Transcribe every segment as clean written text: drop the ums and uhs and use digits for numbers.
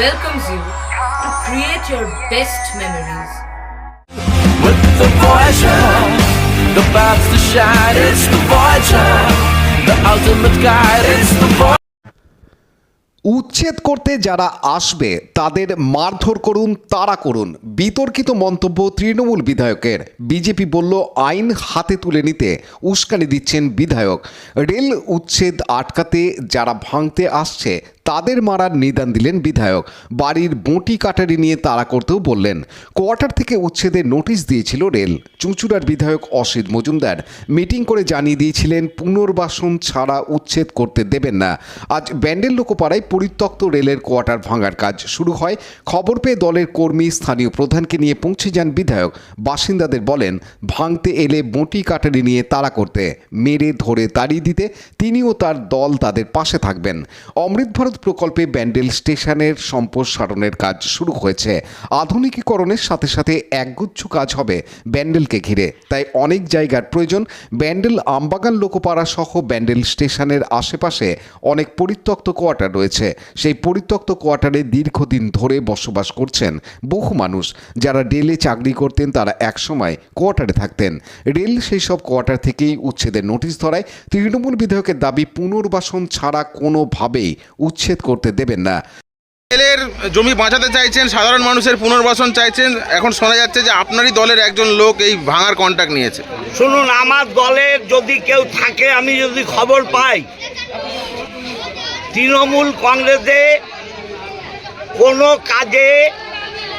welcomes you to create your best memories. With the Voyager, the path to shine, it's the Voyager, the ultimate guide, it's the Voyager. উচ্ছেদ করতে যারা আসবে তাদের মারধর করুন, তাড়া করুন, বিতর্কিত মন্তব্য তৃণমূল বিধায়কের। বিজেপি বলল আইন হাতে তুলে নিতে উস্কানি দিচ্ছেন বিধায়ক। রেল উচ্ছেদ আটকাতে যারা ভাঙতে আসছে তাদের মারার নিদান দিলেন বিধায়ক। বাড়ির বঁটি কাটারি নিয়ে তাড়া করতেও বললেন। কোয়ার্টার থেকে উচ্ছেদের নোটিশ দিয়েছিল রেল। চুঁচুড়ার বিধায়ক অসিত মজুমদার মিটিং করে জানিয়ে দিয়েছিলেন পুনর্বাসন ছাড়া উচ্ছেদ করতে দেবেন না। আজ ব্যান্ডেল লোকপাড়ায় পরিত্যক্ত রেলের কোয়ার্টার ভাঙার কাজ শুরু হয়। খবর পেয়ে দলের কর্মী স্থানীয় প্রধানকে নিয়ে পৌঁছে যান বিধায়ক। বাসিন্দাদের বলেন ভাঙতে এলে বঁটি কাটারি নিয়ে তাড়া করতে, মেরে ধরে তাড়িয়ে দিতে তিনি ও তার দল তাদের পাশে থাকবেন। অমৃত ভারত প্রকল্পে ব্যান্ডেল স্টেশনের সম্প্রসারণের কাজ শুরু হয়েছে। আধুনিকীকরণের সাথে সাথে একগুচ্ছ কাজ হবে ব্যান্ডেলকে ঘিরে, তাই অনেক জায়গার প্রয়োজন। ব্যান্ডেল আমবাগান লোকপাড়া সহ ব্যান্ডেল স্টেশনের আশেপাশে অনেক পরিত্যক্ত কোয়ার্টার রয়েছে। সেই পরিত্যক্ত কোয়ার্টারে দীর্ঘদিন ধরে বসবাস করছেন বহু মানুষ। যারা রেলে চাকরি করতেন তারা একসময় কোয়ার্টারে থাকতেন। রেল সেই সব কোয়ার্টার থেকেই উচ্ছেদের নোটিশ ধরায়। তৃণমূল বিধায়কের দাবি পুনর্বাসন ছাড়া কোনোভাবেই উচ্ছেদ করতে দেবেন না। রেলের জমি বাঁচাতে চাইছেন, সাধারণ মানুষের পুনর্বাসন চাইছেন। এখন শোনা যাচ্ছে যে আপনারই দলের একজন লোক এই ভাঙার কন্ট্রাক্ট নিয়েছে। শুনুন, আমার দলের যদি কেউ থাকে, আমি যদি খবর পাই তৃণমূল কংগ্রেসে কোনো কাজে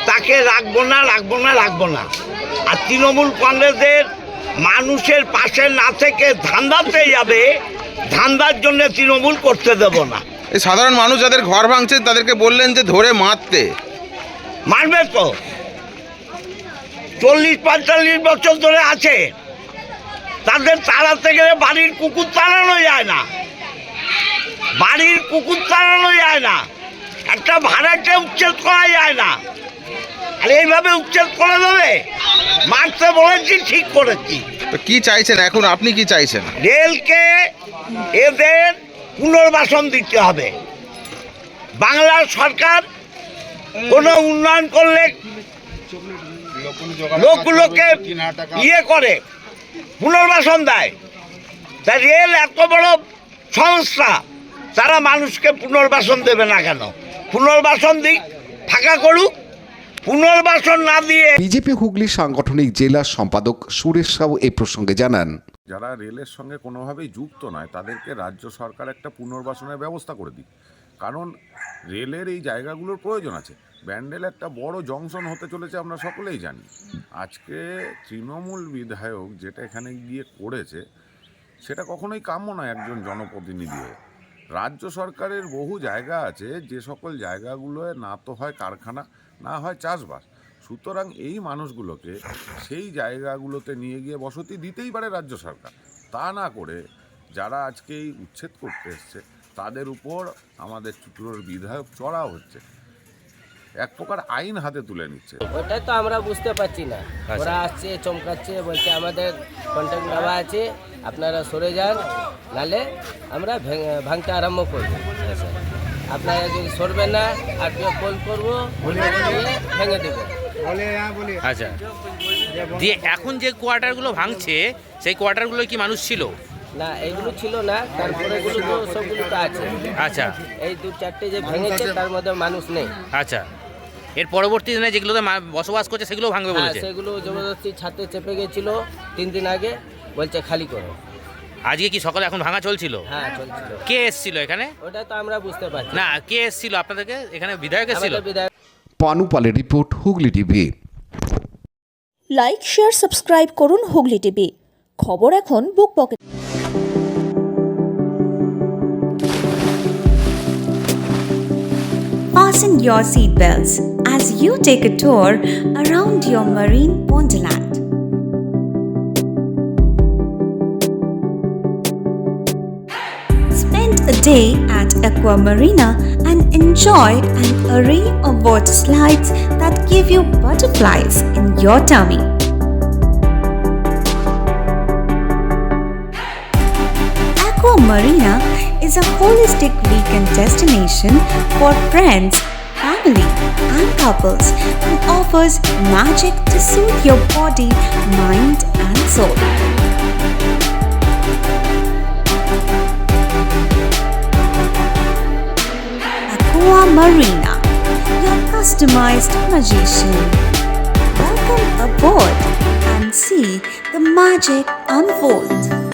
তাকে রাখবো না। আর তৃণমূল কংগ্রেসের মানুষের পাশে না থেকে ধান্দাতে যাবে, ধান্দার জন্য তৃণমূল করতে দেব না। এই সাধারণ মানুষ যাদের ঘর ভাঙছে তাদেরকে বললেন যে ধরে মারতে। মারবে তো, 40-45 বছর ধরে আছে, তাদের তাড়াতে গেলে বাড়ির কুকুর তাড়ানো যায় না, একটা ভাড়াকে উচ্ছেদ করা যায় না। আর এইভাবে উচ্ছেদ করে দেবে, মারতে বলেছি, ঠিক করেছি। তো কি চাইছেন এখন, আপনি কি চাইছেন? রেলকে এদের পুনর্বাসন দিতে হবে। বাংলার সরকার কোনো উন্নয়ন করলে লোকগুলোকে করে পুনর্বাসন দেয়। তা রেল এত বড় সংস্থা, তারা মানুষকে পুনর্বাসন দেবে না কেন? পুনর্বাসন দিক, ফাঁকা করুক। পুনর্বাসন না দিয়ে বিজেপি হুগলি সাংগঠনিক জেলা সম্পাদক সুরেশ সাউ এ প্রসঙ্গে জানান, যারা রেলের সঙ্গে কোনোভাবেই যুক্ত নয় তাদেরকে রাজ্য সরকার একটা পুনর্বাসনের ব্যবস্থা করে দিক, কারণ রেলের এই জায়গাগুলোর প্রয়োজন আছে। ব্যান্ডেল একটা বড় জংশন হতে চলেছে, আমরা সকলেই জানি। আজকে তৃণমূল বিধায়ক যেটা এখানে গিয়ে করেছে সেটা কখনোই কাম্য নয় একজন জনপ্রতিনিধি হয়ে। রাজ্য সরকারের বহু জায়গা আছে যে সকল জায়গাগুলোয় না তো হয় কারখানা, না হয় চাষবাস। সুতরাং এই মানুষগুলোকে সেই জায়গাগুলোতে নিয়ে গিয়ে বসতি দিতেই পারে রাজ্য সরকার। তা না করে যারা আজকে এই উচ্ছেদ করতে এসছে তাদের উপর আমাদের চুঁচুড়ার বিধায়ক চড়াও হচ্ছে, এক প্রকার আইন হাতে তুলে নিচ্ছে। ওটাই তো আমরা বুঝতে পারছি না। ওরা আসছে, চমকাচ্ছে, বলছে আমাদের কন্ট্যাক্ট নেওয়া আছে, আপনারা সরে যান, নালে আমরা ভাঙতে আরম্ভ করবো। আপনারা যদি সরবেন না, আরটিও কল করবো, ভেঙে দেবো। আচ্ছা, দিয়ে এখন যে কোয়ার্টারগুলো ভাঙছে সেই কোয়ার্টারগুলো কি মানুষ ছিল? না, এগুলো ছিল না, তারপরে এগুলো তো সবগুলো তো আছে। আচ্ছা, এই 2-4টে যে ভেঙেছে তার মধ্যে মানুষ নেই। আচ্ছা, এর পরবর্তী দিনে যেগুলোতে বসবাস করছে সেগুলো ভাঙবে বলেছে? সেগুলো জবরদস্তি ছাদে চেপে গেছিল 3 দিন আগে, বলছে খালি করো। আজকে কি সকালে এখন ভাঙা চলছিল? হ্যাঁ, চলছিল। কে এসেছিল এখানে? ওটা তো আমরা বুঝতে পারছি না, কে এসেছিল আপনাদেরকে এখানে? বিধায়ক এসেছিল? পানুপালের report, Hooghly TV. Like, share, subscribe করুন হুগলি টিভি। খবর এখন বুক pocket. Fasten your seatbelts as you take a tour around your marine wonderland. Spend a day at Aqua Marina and enjoy an array of water slides that give you butterflies in your tummy. Aqua Marina is a holistic weekend destination for friends, family and couples and offers magic to soothe your body, mind and soul. Aqua Marina, your customized magician. Welcome aboard and see the magic unfold.